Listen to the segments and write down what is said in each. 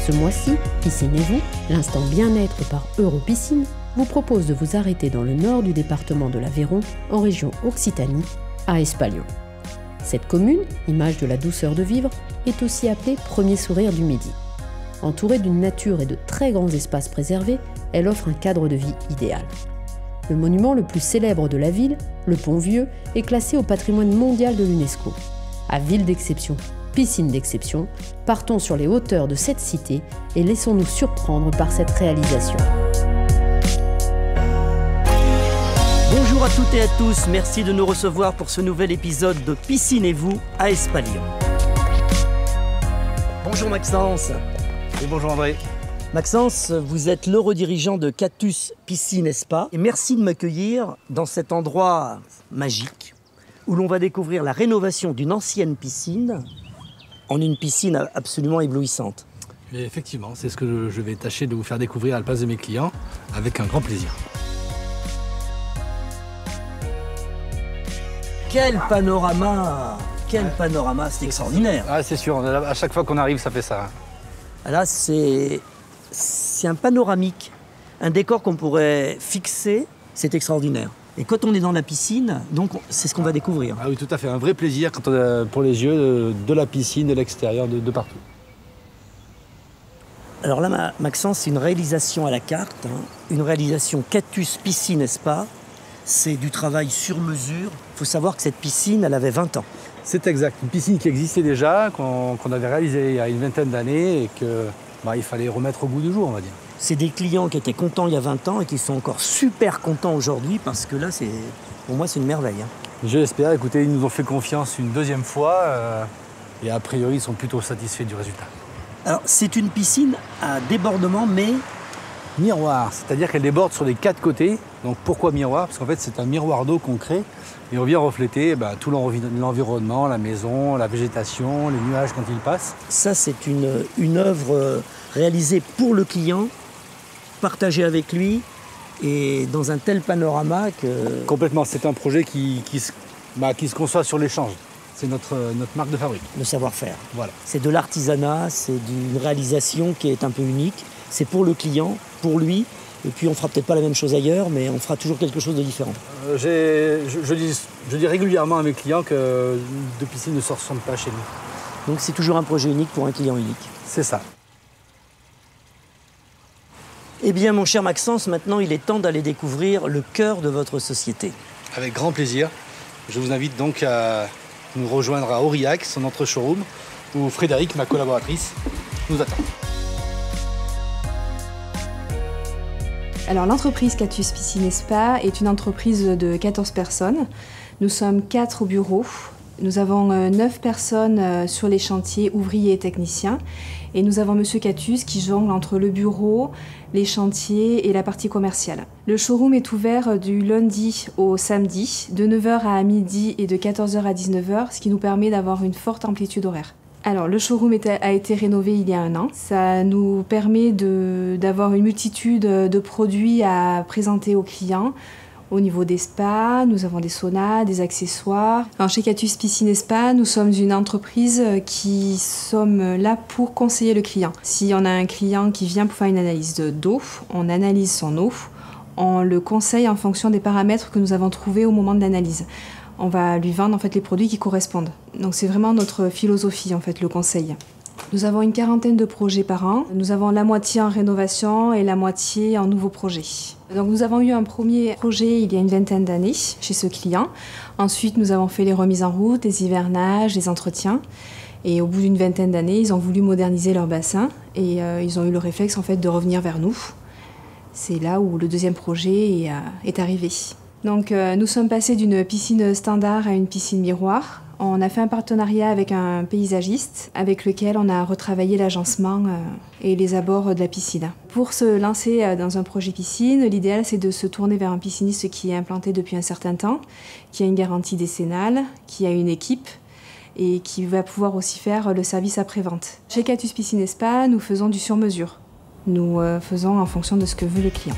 Ce mois-ci, Piscinez-vous, l'instant bien-être par Europiscine, vous propose de vous arrêter dans le nord du département de l'Aveyron, en région Occitanie, à Espalion. Cette commune, image de la douceur de vivre, est aussi appelée Premier sourire du Midi. Entourée d'une nature et de très grands espaces préservés, elle offre un cadre de vie idéal. Le monument le plus célèbre de la ville, le Pont Vieux, est classé au patrimoine mondial de l'UNESCO. À ville d'exception, piscine d'exception, partons sur les hauteurs de cette cité et laissons-nous surprendre par cette réalisation. Bonjour à toutes et à tous, merci de nous recevoir pour ce nouvel épisode de Piscinez-vous à Espalion. Bonjour Maxence. Et bonjour André. Maxence, vous êtes le redirigeant de Cactus Piscine et Spa. Et merci de m'accueillir dans cet endroit magique où l'on va découvrir la rénovation d'une ancienne piscine en une piscine absolument éblouissante. Mais effectivement, c'est ce que je vais tâcher de vous faire découvrir à la place de mes clients avec un grand plaisir. Quel panorama! Quel panorama, c'est extraordinaire! Ah, c'est sûr, à chaque fois qu'on arrive, ça fait ça. Là, c'est un panoramique, un décor qu'on pourrait fixer, c'est extraordinaire. Et quand on est dans la piscine, donc c'est ce qu'on va découvrir. Ah oui, tout à fait, un vrai plaisir pour les yeux de la piscine, de l'extérieur, de partout. Alors là, Maxence, c'est une réalisation à la carte, une réalisation Cactus Piscine et Spa. C'est du travail sur mesure. Il faut savoir que cette piscine, elle avait 20 ans. C'est exact, une piscine qui existait déjà, qu'on avait réalisée il y a une vingtaine d'années et qu'il fallait remettre au goût du jour, on va dire. C'est des clients qui étaient contents il y a 20 ans et qui sont encore super contents aujourd'hui parce que là, pour moi, c'est une merveille. Je l'espère. Écoutez, ils nous ont fait confiance une deuxième fois et a priori, ils sont plutôt satisfaits du résultat. Alors, c'est une piscine à débordement, mais miroir, c'est-à-dire qu'elle déborde sur les 4 côtés. Donc pourquoi miroir? Parce qu'en fait, c'est un miroir d'eau qu'on crée et on vient refléter tout l'environnement, la maison, la végétation, les nuages quand ils passent. Ça, c'est une œuvre réalisée pour le client, partagée avec lui et dans un tel panorama que... Complètement, c'est un projet qui se conçoit sur l'échange. C'est notre marque de fabrique. Le savoir-faire. Voilà. C'est de l'artisanat, c'est d'une réalisation qui est un peu unique. C'est pour le client, pour lui. Et puis on ne fera peut-être pas la même chose ailleurs, mais on fera toujours quelque chose de différent. Je dis régulièrement à mes clients que deux piscines ne se ressemblent pas chez nous. Donc c'est toujours un projet unique pour un client unique. C'est ça. Eh bien mon cher Maxence, maintenant il est temps d'aller découvrir le cœur de votre société. Avec grand plaisir. Je vous invite donc à nous rejoindre à Aurillac, son notre showroom, où Frédéric, ma collaboratrice, nous attend. Alors l'entreprise Cactus Piscine et Spa est une entreprise de 14 personnes. Nous sommes 4 au bureau. Nous avons 9 personnes sur les chantiers, ouvriers et techniciens. Et nous avons Monsieur Cactus qui jongle entre le bureau, les chantiers et la partie commerciale. Le showroom est ouvert du lundi au samedi, de 9h à midi et de 14h à 19h, ce qui nous permet d'avoir une forte amplitude horaire. Alors, le showroom a été rénové il y a 1 an. Ça nous permet d'avoir une multitude de produits à présenter aux clients. Au niveau des spas, nous avons des saunas, des accessoires. Alors, chez Cactus Piscine et Spa, nous sommes une entreprise qui sommes là pour conseiller le client. Si on a un client qui vient pour faire une analyse d'eau, on analyse son eau, on le conseille en fonction des paramètres que nous avons trouvés au moment de l'analyse. On va lui vendre en fait les produits qui correspondent. Donc c'est vraiment notre philosophie en fait, le conseil. Nous avons une 40aine de projets par an. Nous avons la moitié en rénovation et la moitié en nouveaux projets. Donc nous avons eu un premier projet il y a une vingtaine d'années chez ce client. Ensuite nous avons fait les remises en route, les hivernages, les entretiens. Et au bout d'une vingtaine d'années, ils ont voulu moderniser leur bassin et ils ont eu le réflexe en fait de revenir vers nous. C'est là où le deuxième projet est arrivé. Donc nous sommes passés d'une piscine standard à une piscine miroir. On a fait un partenariat avec un paysagiste avec lequel on a retravaillé l'agencement et les abords de la piscine. Pour se lancer dans un projet piscine, l'idéal c'est de se tourner vers un pisciniste qui est implanté depuis un certain temps, qui a une garantie décennale, qui a une équipe et qui va pouvoir aussi faire le service après-vente. Chez Cactus Piscine et Spa, nous faisons du sur-mesure. Nous faisons en fonction de ce que veut le client.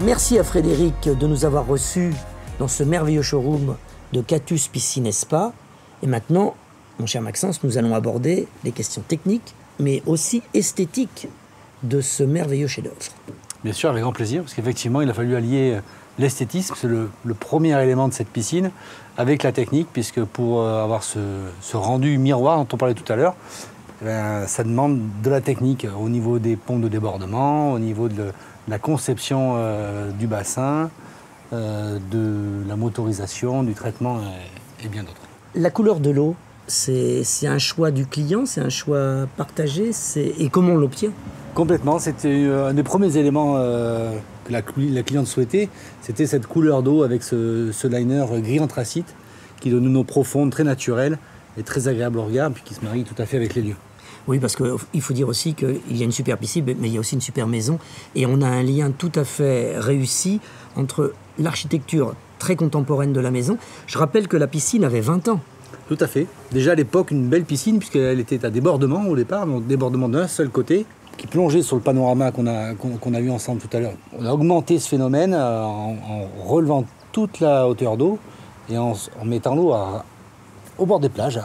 Merci à Frédéric de nous avoir reçus dans ce merveilleux showroom de Cactus Piscine et Spa. Et maintenant, mon cher Maxence, nous allons aborder les questions techniques, mais aussi esthétiques de ce merveilleux chef-d'œuvre. Bien sûr, avec grand plaisir, parce qu'effectivement, il a fallu allier l'esthétisme, c'est le premier élément de cette piscine, avec la technique, puisque pour avoir ce rendu miroir dont on parlait tout à l'heure, ça demande de la technique au niveau des pompes de débordement, au niveau de la conception du bassin, de la motorisation, du traitement et bien d'autres. La couleur de l'eau, c'est un choix du client, c'est un choix partagé, et comment on l'obtient? Complètement, c'était un des premiers éléments que la cliente souhaitait, c'était cette couleur d'eau avec ce liner gris anthracite qui donne une eau profonde, très naturelle et très agréable au regard, puis qui se marie tout à fait avec les lieux. Oui, parce qu'il faut dire aussi qu'il y a une super piscine, mais il y a aussi une super maison. Et on a un lien tout à fait réussi entre l'architecture très contemporaine de la maison. Je rappelle que la piscine avait 20 ans. Tout à fait. Déjà à l'époque, une belle piscine, puisqu'elle était à débordement au départ, donc débordement d'un seul côté, qui plongeait sur le panorama qu'on a vu ensemble tout à l'heure. On a augmenté ce phénomène en relevant toute la hauteur d'eau et en mettant l'eau au bord des plages,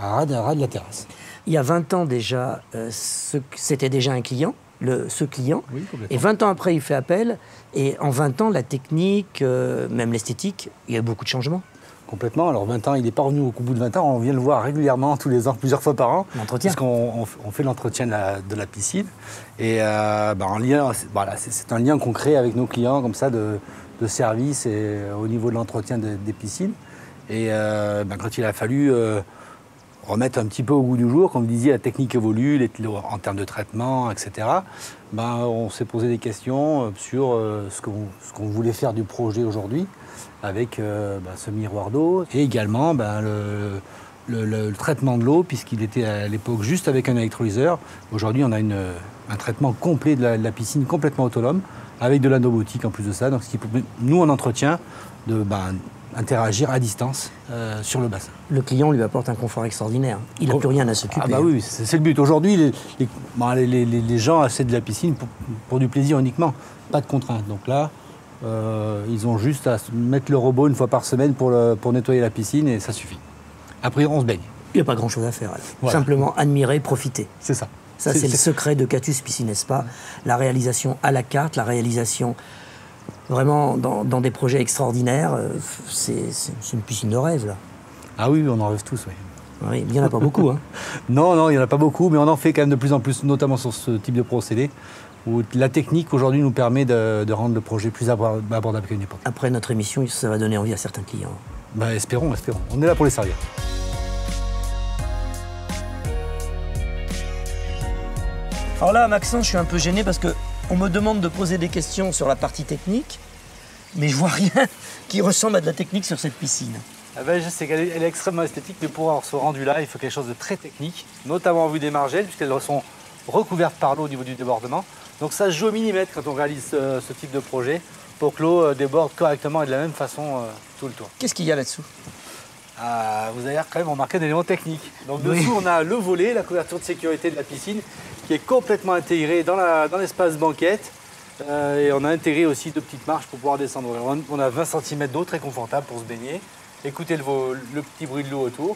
à ras de la terrasse. Il y a 20 ans déjà, c'était déjà un client, ce client. Oui, complètement. Et 20 ans après, il fait appel. Et en 20 ans, la technique, même l'esthétique, il y a eu beaucoup de changements. Complètement. Alors 20 ans, il n'est pas revenu au bout de 20 ans. On vient le voir régulièrement, tous les ans, plusieurs fois par an. L'entretien. Parce qu'on fait l'entretien de la piscine. Et en lien, c'est un lien qu'on crée avec nos clients, comme ça, de service et au niveau de l'entretien des piscines. Et quand il a fallu remettre un petit peu au goût du jour, comme vous disiez, la technique évolue, en termes de traitement, etc. On s'est posé des questions sur ce qu'on voulait faire du projet aujourd'hui, avec ce miroir d'eau, et également le traitement de l'eau, puisqu'il était à l'époque juste avec un électrolyseur. Aujourd'hui, on a un traitement complet de la piscine, complètement autonome, avec de la domotique en plus de ça, donc ce qui permet, nous, en entretien, interagir à distance sur le bassin. Le client lui apporte un confort extraordinaire. Il n'a plus rien à s'occuper. Ah oui, c'est le but. Aujourd'hui, les gens achètent de la piscine pour du plaisir uniquement, pas de contraintes. Donc là, ils ont juste à mettre le robot une fois par semaine pour nettoyer la piscine et ça suffit. Après, on se baigne. Il n'y a pas grand-chose à faire. Alors. Voilà. Simplement admirer, profiter. C'est ça. Ça, c'est le secret de Catuus Piscine Spa. La réalisation à la carte, la réalisation vraiment dans des projets extraordinaires. C'est une piscine de rêve, là. Ah oui, on en rêve tous, oui. Oui, il n'y en a pas beaucoup. Hein. Non, il n'y en a pas beaucoup, mais on en fait quand même de plus en plus, notamment sur ce type de procédé, où la technique aujourd'hui nous permet de rendre le projet plus abordable qu'à une époque. Après notre émission, ça va donner envie à certains clients. Espérons. On est là pour les servir. Alors là, Maxence, je suis un peu gêné parce qu'on me demande de poser des questions sur la partie technique, mais je vois rien qui ressemble à de la technique sur cette piscine. Je sais qu'elle est extrêmement esthétique, mais pour avoir ce rendu-là, il faut quelque chose de très technique, notamment en vue des margelles, puisqu'elles sont recouvertes par l'eau au niveau du débordement. Donc ça se joue au millimètre quand on réalise ce type de projet, pour que l'eau déborde correctement et de la même façon tout le tour. Qu'est-ce qu'il y a là-dessous? Vous avez quand même remarqué des éléments techniques. Donc dessous, on a le volet, la couverture de sécurité de la piscine, qui est complètement intégrée dans l'espace banquette. Et on a intégré aussi 2 petites marches pour pouvoir descendre. On a 20 cm d'eau, très confortable pour se baigner. Écoutez le petit bruit de l'eau autour.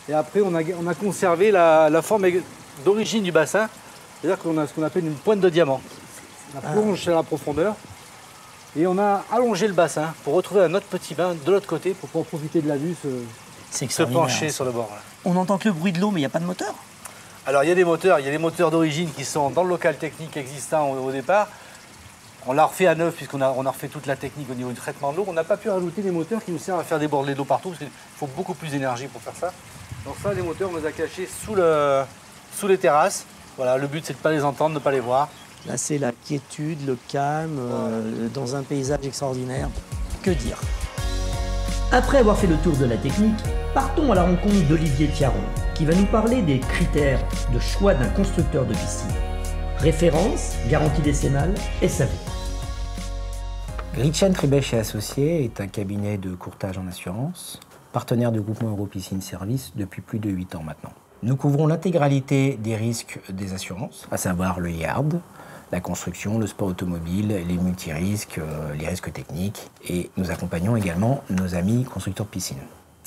Et après, on a conservé la forme d'origine du bassin. C'est-à-dire qu'on a ce qu'on appelle une pointe de diamant. On plonge à la profondeur. Et on a allongé le bassin pour retrouver un autre petit bain de l'autre côté pour pouvoir profiter de la vue, se pencher sur le bord. Là. On n'entend que le bruit de l'eau, mais il n'y a pas de moteur? Alors il y a des moteurs d'origine qui sont dans le local technique existant au départ. On l'a refait à neuf puisqu'on a refait toute la technique au niveau du traitement de l'eau. On n'a pas pu rajouter des moteurs qui nous servent à faire déborder l'eau partout parce qu'il faut beaucoup plus d'énergie pour faire ça. Donc ça, les moteurs, on les a cachés sous les terrasses. Voilà, le but c'est de ne pas les entendre, de ne pas les voir. Là, c'est la quiétude, le calme, dans un paysage extraordinaire. Que dire? Après avoir fait le tour de la technique, partons à la rencontre d'Olivier Thiaron, qui va nous parler des critères de choix d'un constructeur de piscine. Référence, garantie décennale, SAV. Richard Tribech et Associés est un cabinet de courtage en assurance, partenaire du groupement Europiscine Service depuis plus de 8 ans maintenant. Nous couvrons l'intégralité des risques des assurances, à savoir le yard, la construction, le sport automobile, les multirisques, les risques techniques. Et nous accompagnons également nos amis constructeurs de piscines.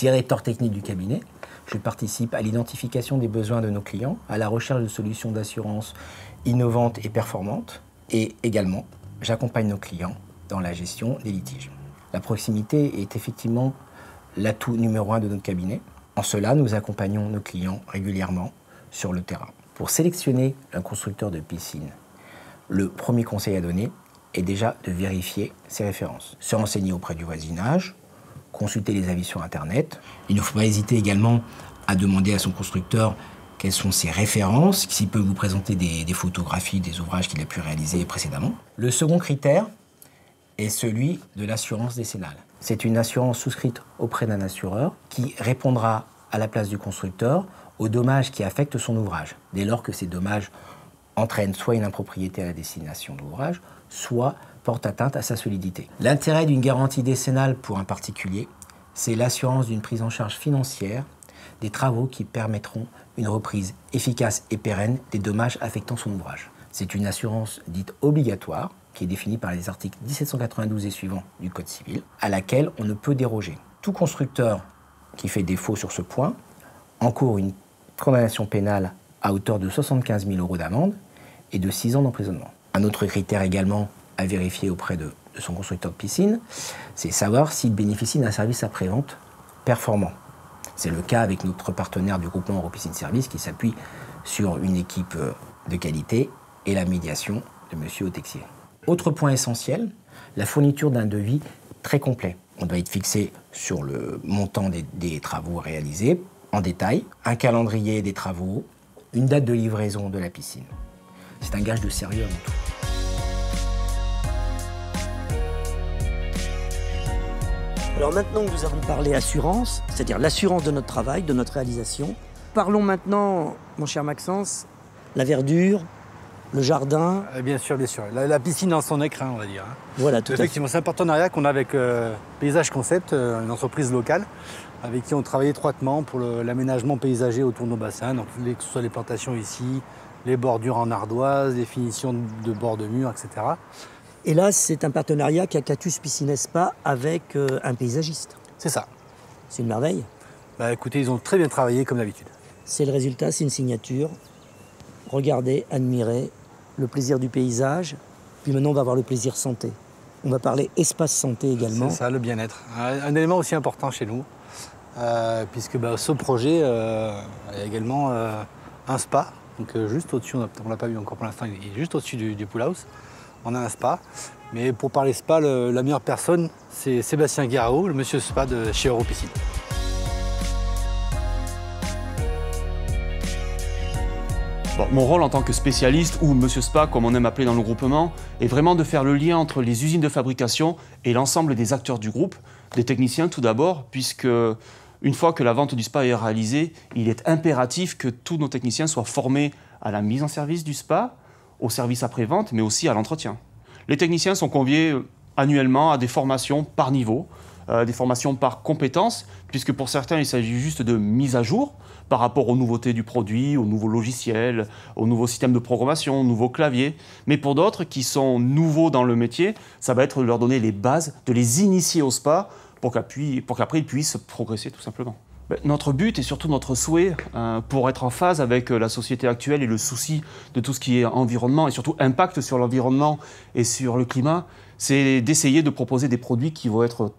Directeur technique du cabinet, je participe à l'identification des besoins de nos clients, à la recherche de solutions d'assurance innovantes et performantes, et également, j'accompagne nos clients dans la gestion des litiges. La proximité est effectivement l'atout numéro 1 de notre cabinet. En cela, nous accompagnons nos clients régulièrement sur le terrain. Pour sélectionner un constructeur de piscine, le premier conseil à donner est déjà de vérifier ses références. Se renseigner auprès du voisinage, consulter les avis sur Internet. Il ne faut pas hésiter également à demander à son constructeur quelles sont ses références, s'il peut vous présenter des photographies des ouvrages qu'il a pu réaliser précédemment. Le second critère est celui de l'assurance décennale. C'est une assurance souscrite auprès d'un assureur qui répondra à la place du constructeur aux dommages qui affectent son ouvrage, dès lors que ces dommages entraînent soit une impropriété à la destination de l'ouvrage, soit portent atteinte à sa solidité. L'intérêt d'une garantie décennale pour un particulier, c'est l'assurance d'une prise en charge financière des travaux qui permettront une reprise efficace et pérenne des dommages affectant son ouvrage. C'est une assurance dite obligatoire, qui est définie par les articles 1792 et suivants du Code civil, à laquelle on ne peut déroger. Tout constructeur qui fait défaut sur ce point encourt une condamnation pénale à hauteur de 75 000 € d'amende et de 6 ans d'emprisonnement. Un autre critère également à vérifier auprès de son constructeur de piscine, c'est savoir s'il bénéficie d'un service après-vente performant. C'est le cas avec notre partenaire du groupement Europiscine Service qui s'appuie sur une équipe de qualité et la médiation de M. Autexier. Autre point essentiel, la fourniture d'un devis très complet. On doit être fixé sur le montant des travaux réalisés en détail, un calendrier des travaux, une date de livraison de la piscine. C'est un gage de sérieux avant tout. Alors maintenant que nous avons parlé assurance, c'est-à-dire l'assurance de notre travail, de notre réalisation, parlons maintenant, mon cher Maxence, la verdure, le jardin. Bien sûr, bien sûr. La piscine dans son écrin, on va dire. Voilà, tout à fait. Effectivement, c'est un partenariat qu'on a avec Paysage Concept, une entreprise locale, avec qui on travaille étroitement pour l'aménagement paysager autour de nos bassins, donc que ce soit les plantations ici, les bordures en ardoise, les finitions de bords de murs, etc. Et là, c'est un partenariat qu'a Cactus Piscine Spa avec un paysagiste. C'est ça. C'est une merveille. Bah écoutez, ils ont très bien travaillé comme d'habitude. C'est le résultat, c'est une signature. Regardez, admirez, le plaisir du paysage. Puis maintenant, on va avoir le plaisir santé. On va parler espace santé également. C'est ça, le bien-être. Un élément aussi important chez nous, puisque ce projet il y a également un spa. Donc juste au-dessus, on ne l'a pas vu encore pour l'instant, il est juste au-dessus du pool house. On a un spa. Mais pour parler spa, la meilleure personne, c'est Sébastien Guirao, le monsieur spa de chez Europiscine. Bon, mon rôle en tant que spécialiste, ou monsieur spa comme on aime appeler dans le groupement, est vraiment de faire le lien entre les usines de fabrication et l'ensemble des acteurs du groupe, des techniciens tout d'abord, puisque une fois que la vente du spa est réalisée, il est impératif que tous nos techniciens soient formés à la mise en service du spa, au service après-vente, mais aussi à l'entretien. Les techniciens sont conviés annuellement à des formations par niveau, des formations par compétences, puisque pour certains, il s'agit juste de mise à jour par rapport aux nouveautés du produit, aux nouveaux logiciels, aux nouveaux systèmes de programmation, aux nouveaux claviers. Mais pour d'autres qui sont nouveaux dans le métier, ça va être de leur donner les bases, de les initier au spa pour qu'après ils puissent progresser tout simplement. Notre but et surtout notre souhait pour être en phase avec la société actuelle et le souci de tout ce qui est environnement et surtout impact sur l'environnement et sur le climat, c'est d'essayer de proposer des produits qui vont être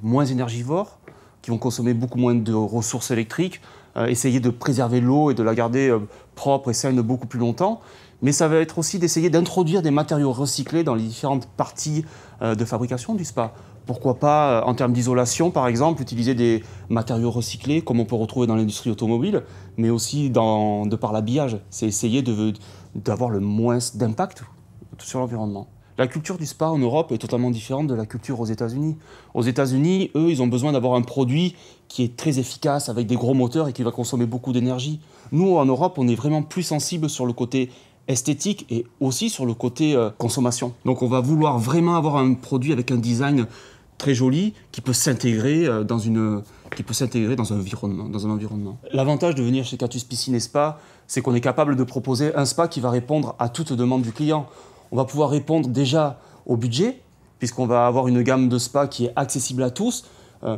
moins énergivores, qui vont consommer beaucoup moins de ressources électriques, essayer de préserver l'eau et de la garder propre et saine beaucoup plus longtemps. Mais ça va être aussi d'essayer d'introduire des matériaux recyclés dans les différentes parties de fabrication du spa. Pourquoi pas, en termes d'isolation, par exemple, utiliser des matériaux recyclés, comme on peut retrouver dans l'industrie automobile, mais aussi de par l'habillage. C'est essayer d'avoir le moins d'impact sur l'environnement. La culture du spa en Europe est totalement différente de la culture aux États-Unis. Aux États-Unis, eux, ils ont besoin d'avoir un produit qui est très efficace, avec des gros moteurs et qui va consommer beaucoup d'énergie. Nous, en Europe, on est vraiment plus sensible sur le côté esthétique et aussi sur le côté consommation. Donc on va vouloir vraiment avoir un produit avec un design très joli qui peut s'intégrer dans un environnement. L'avantage de venir chez Cactus Piscine Spa, c'est qu'on est capable de proposer un spa qui va répondre à toute demande du client. On va pouvoir répondre déjà au budget, puisqu'on va avoir une gamme de spas qui est accessible à tous,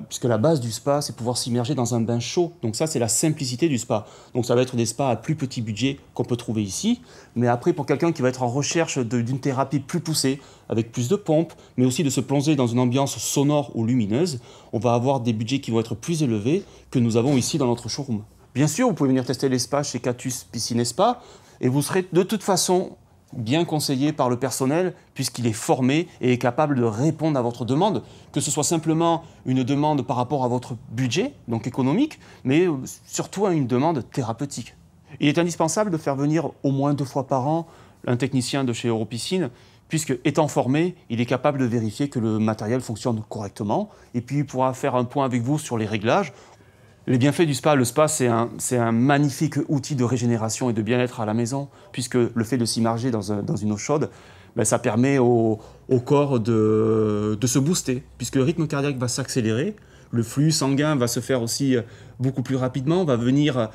puisque la base du spa, c'est pouvoir s'immerger dans un bain chaud. Donc ça, c'est la simplicité du spa. Donc ça va être des spas à plus petit budget qu'on peut trouver ici. Mais après, pour quelqu'un qui va être en recherche d'une thérapie plus poussée, avec plus de pompes, mais aussi de se plonger dans une ambiance sonore ou lumineuse, on va avoir des budgets qui vont être plus élevés que nous avons ici dans notre showroom. Bien sûr, vous pouvez venir tester les spas chez Cactus Piscine et Spa, et vous serez de toute façon bien conseillé par le personnel, puisqu'il est formé et est capable de répondre à votre demande, que ce soit simplement une demande par rapport à votre budget, donc économique, mais surtout à une demande thérapeutique. Il est indispensable de faire venir au moins 2 fois par an un technicien de chez Europiscine, puisque, étant formé, il est capable de vérifier que le matériel fonctionne correctement, et puis il pourra faire un point avec vous sur les réglages. Les bienfaits du spa, le spa c'est un magnifique outil de régénération et de bien-être à la maison, puisque le fait de s'immerger dans une eau chaude, ça permet au corps de se booster, puisque le rythme cardiaque va s'accélérer, le flux sanguin va se faire aussi beaucoup plus rapidement, va venir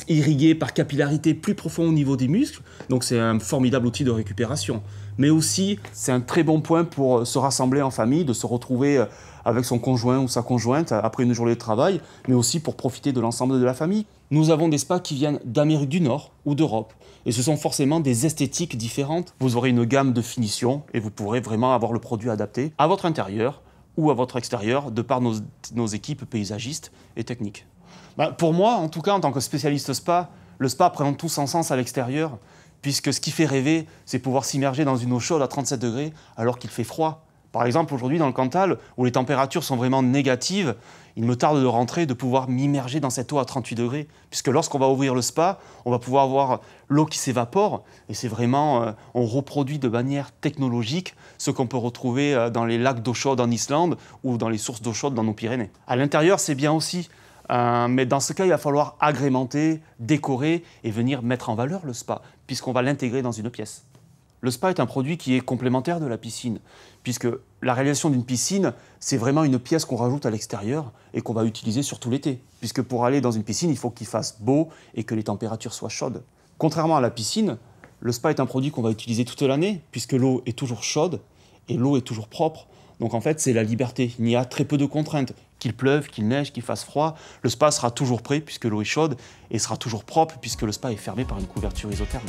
irriguer par capillarité plus profond au niveau des muscles, donc c'est un formidable outil de récupération. Mais aussi, c'est un très bon point pour se rassembler en famille, de se retrouver avec son conjoint ou sa conjointe après une journée de travail, mais aussi pour profiter de l'ensemble de la famille. Nous avons des spas qui viennent d'Amérique du Nord ou d'Europe, et ce sont forcément des esthétiques différentes. Vous aurez une gamme de finitions et vous pourrez vraiment avoir le produit adapté à votre intérieur ou à votre extérieur, de par nos équipes paysagistes et techniques. Pour moi, en tout cas, en tant que spécialiste spa, le spa prend tout son sens à l'extérieur, puisque ce qui fait rêver, c'est pouvoir s'immerger dans une eau chaude à 37 degrés alors qu'il fait froid. Par exemple, aujourd'hui, dans le Cantal, où les températures sont vraiment négatives, il me tarde de rentrer, de pouvoir m'immerger dans cette eau à 38 degrés, puisque lorsqu'on va ouvrir le spa, on va pouvoir avoir l'eau qui s'évapore, et c'est vraiment, on reproduit de manière technologique ce qu'on peut retrouver dans les lacs d'eau chaude en Islande ou dans les sources d'eau chaude dans nos Pyrénées. À l'intérieur, c'est bien aussi, mais dans ce cas, il va falloir agrémenter, décorer et venir mettre en valeur le spa, puisqu'on va l'intégrer dans une pièce. Le spa est un produit qui est complémentaire de la piscine, puisque la réalisation d'une piscine, c'est vraiment une pièce qu'on rajoute à l'extérieur et qu'on va utiliser surtout l'été. Puisque pour aller dans une piscine, il faut qu'il fasse beau et que les températures soient chaudes. Contrairement à la piscine, le spa est un produit qu'on va utiliser toute l'année, puisque l'eau est toujours chaude et l'eau est toujours propre. Donc en fait, c'est la liberté. Il y a très peu de contraintes. Qu'il pleuve, qu'il neige, qu'il fasse froid, le spa sera toujours prêt puisque l'eau est chaude et sera toujours propre puisque le spa est fermé par une couverture isotherme.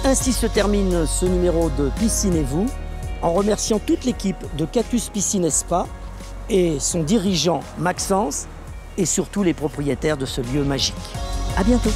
Ainsi se termine ce numéro de Piscine et vous, en remerciant toute l'équipe de Cactus Piscine et Spa et son dirigeant Maxence et surtout les propriétaires de ce lieu magique. À bientôt.